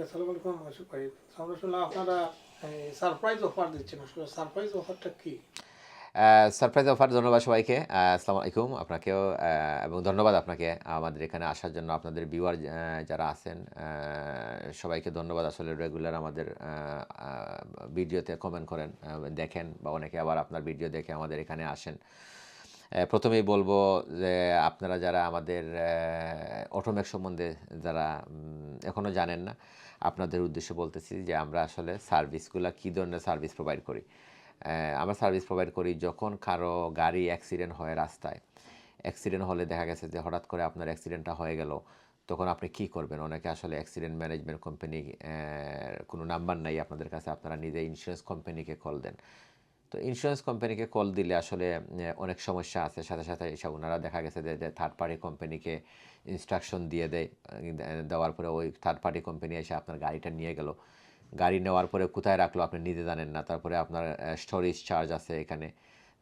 আসসালামু আলাইকুম আশিক ভাই। আমরা শুনলাম আপনারা সারপ্রাইজ অফার দিচ্ছেন। আসলে সারপ্রাইজ অফারটা কি? সারপ্রাইজ অফার ধন্যবাদ সবাইকে। আসসালামু আলাইকুম আপনাকেও এবং ধন্যবাদ আপনাকে আমাদের এখানে আসার জন্য। আপনাদের ভিউয়ার যারা আছেন সবাইকে ধন্যবাদ। আসলে রেগুলার আমাদের আ ভিডিওতে কমেন্ট করেন, দেখেন বা অনেকে আবার আপনার ভিডিও দেখে আমাদের এখানে আসেন। প্রথমেই বলব যে আপনারা যারা আমাদের অটোমেক সম্বন্ধে যারা এখনো জানেন না, আপনাদের উদ্দেশ্যে বলতেছি যে আমরা আসলে সার্ভিসগুলা কী ধরনের সার্ভিস প্রোভাইড করি। আমরা সার্ভিস প্রোভাইড করি যখন কারো গাড়ি অ্যাক্সিডেন্ট হয় রাস্তায়। অ্যাক্সিডেন্ট হলে দেখা গেছে যে হঠাৎ করে আপনার অ্যাক্সিডেন্টটা হয়ে গেল, তখন আপনি কী করবেন? অনেকে আসলে অ্যাক্সিডেন্ট ম্যানেজমেন্ট কোম্পানি কোনো নাম্বার নাই আপনাদের কাছে, আপনারা নিজে ইন্স্যুরেন্স কোম্পানিকে কল দেন। তো ইন্স্যুরেন্স কোম্পানিকে কল দিলে আসলে অনেক সমস্যা আছে। সাথে, সাথে এসব উনারা দেখা গেছে যে থার্ড পার্টি কোম্পানিকে ইনস্ট্রাকশন দিয়ে দেয়। দেওয়ার পরে ওই থার্ড পার্টি কোম্পানি এসে আপনার গাড়িটা নিয়ে গেল। গাড়ি নেওয়ার পরে কোথায় রাখলো আপনি নিজে জানেন না। তারপরে আপনার স্টোরেজ চার্জ আছে এখানে।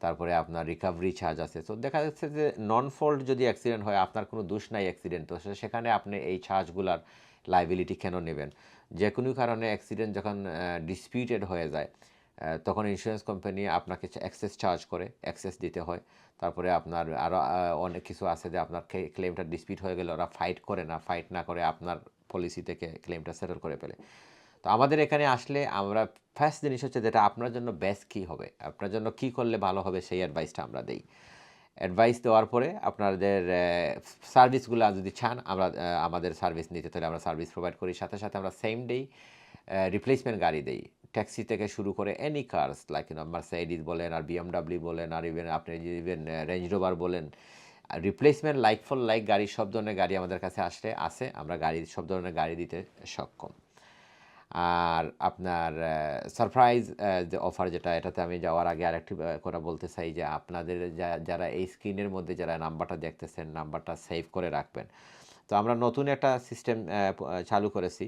তারপরে আপনার রিকভারি চার্জ আছে। তো দেখা যাচ্ছে যে নন ফল্ট যদি অ্যাক্সিডেন্ট হয়, আপনার কোনো দোষ নাই অ্যাক্সিডেন্ট, তো সেখানে আপনি এই চার্জগুলার লায়াবিলিটি কেন নেবেন? যে কোনো কারণে অ্যাক্সিডেন্ট যখন ডিসপিউটেড হয়ে যায়, তখন ইন্স্যুরেন্স কোম্পানি আপনাকে এক্সেস চার্জ করে, এক্সেস দিতে হয়। তারপরে আপনার আরও অনেক কিছু আছে যে আপনার ক্লেমটা ডিসপিউট হয়ে গেলে ওরা ফাইট করে না, ফাইট না করে আপনার পলিসি থেকে ক্লেমটা সেটেল করে ফেলে। তো আমাদের এখানে আসলে আমরা ফার্স্ট জিনিস হচ্ছে যেটা আপনার জন্য বেস্ট কী হবে, আপনার জন্য কী করলে ভালো হবে সেই অ্যাডভাইসটা আমরা দেই। অ্যাডভাইস দেওয়ার পরে আপনাদের সার্ভিসগুলো যদি চান আমরা আমাদের সার্ভিস নিতে, তাহলে আমরা সার্ভিস প্রোভাইড করি। সাথে, সাথে আমরা সেম ডেই রিপ্লেসমেন্ট গাড়ি দেই। ট্যাক্সি থেকে শুরু করে এনি কারস লাইক মার্সিডিজ বলেন আর বিএমডব্লিউ বলেন আর আপনি ইভেন রেঞ্জ রোভার বলেন। রিপ্লেসমেন্ট লাইক ফর লাইক গাড়ি, সব ধরনের গাড়ি আমাদের কাছে আসলে আছে। আমরা সব ধরনের গাড়ি দিতে সক্ষম। আর আপনার সারপ্রাইজ যে অফার যেটা, এটাতে আমি যাওয়ার আগে আরেকটি কথা বলতে চাই যে আপনাদের যারা এই স্ক্রিনের মধ্যে যারা নাম্বারটা দেখতেছেন, নাম্বারটা সেভ করে রাখবেন। তো আমরা নতুন একটা সিস্টেম চালু করেছি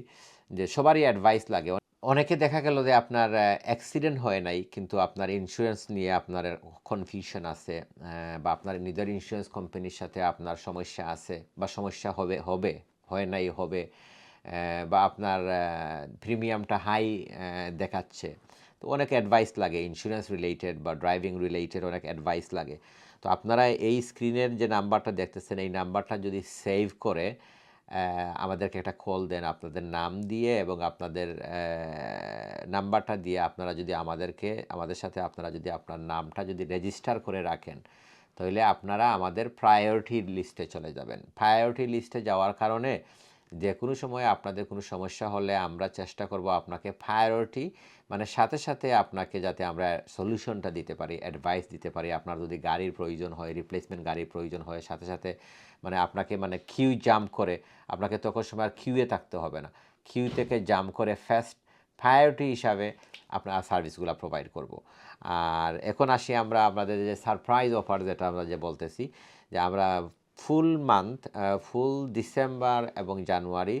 যে সবারই অ্যাডভাইস লাগে। অনেকে দেখা গেল যে আপনার অ্যাক্সিডেন্ট হয় নাই, কিন্তু আপনার ইন্স্যুরেন্স নিয়ে আপনার কনফিউশন আছে, বা আপনার নিজের ইন্স্যুরেন্স কোম্পানির সাথে আপনার সমস্যা আছে বা সমস্যা হবে, হয় নাই হবে, বা আপনার প্রিমিয়ামটা হাই দেখাচ্ছে। তো অনেক অ্যাডভাইস লাগে ইন্স্যুরেন্স রিলেটেড বা ড্রাইভিং রিলেটেড, অনেক অ্যাডভাইস লাগে। তো আপনারা এই স্ক্রিনের যে নাম্বারটা দেখতেছেন, এই নাম্বারটা যদি সেভ করে আমাদেরকে একটা কল দেন আপনাদের নাম দিয়ে এবং আপনাদের নাম্বারটা দিয়ে, আপনারা যদি আমাদের সাথে আপনারা যদি আপনার নামটা যদি রেজিস্টার করে রাখেন, তাহলে আপনারা আমাদের প্রায়োরিটি লিস্টে চলে যাবেন। প্রায়োরিটি লিস্টে যাওয়ার কারণে যে কোনো সময় আপনাদের কোনো সমস্যা হলে আমরা চেষ্টা করব আপনাকে প্রায়োরিটি, মানে সাথে সাথে আপনাকে যাতে আমরা সলিউশনটা দিতে পারি, অ্যাডভাইস দিতে পারি। আপনার যদি গাড়ির প্রয়োজন হয়, রিপ্লেসমেন্ট গাড়ির প্রয়োজন হয়, সাথে সাথে মানে আপনাকে মানে কিউ জাম্প করে আপনাকে তখন সময় আর কিউয়ে থাকতে হবে না। কিউ থেকে জাম্প করে ফার্স্ট প্রায়োরিটি হিসাবে আপনার সার্ভিসগুলো প্রোভাইড করব। আর এখন আসি আমরা আপনাদের যে সারপ্রাইজ অফার যেটা আমরা যে বলতেছি, যে আমরা ফুল মান্থ, ফুল ডিসেম্বর এবং জানুয়ারি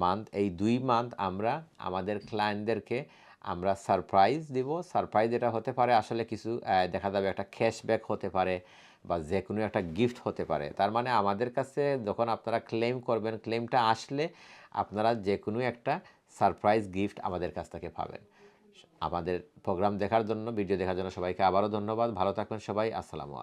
মান্থ, এই 2 মান্থ আমরা আমাদের ক্লায়েন্টদেরকে আমরা সারপ্রাইজ দিব। সারপ্রাইজ এটা হতে পারে আসলে কিছু দেখা যাবে একটা ক্যাশব্যাক হতে পারে বা যে কোনো একটা গিফট হতে পারে। তার মানে আমাদের কাছে যখন আপনারা ক্লেম করবেন, ক্লেমটা আসলে আপনারা যে কোনো একটা সারপ্রাইজ গিফট আমাদের কাছ থেকে পাবেন। আমাদের প্রোগ্রাম দেখার জন্য, ভিডিও দেখার জন্য সবাইকে আবারও ধন্যবাদ। ভালো থাকবেন সবাই। আসসালামু আলাইকুম।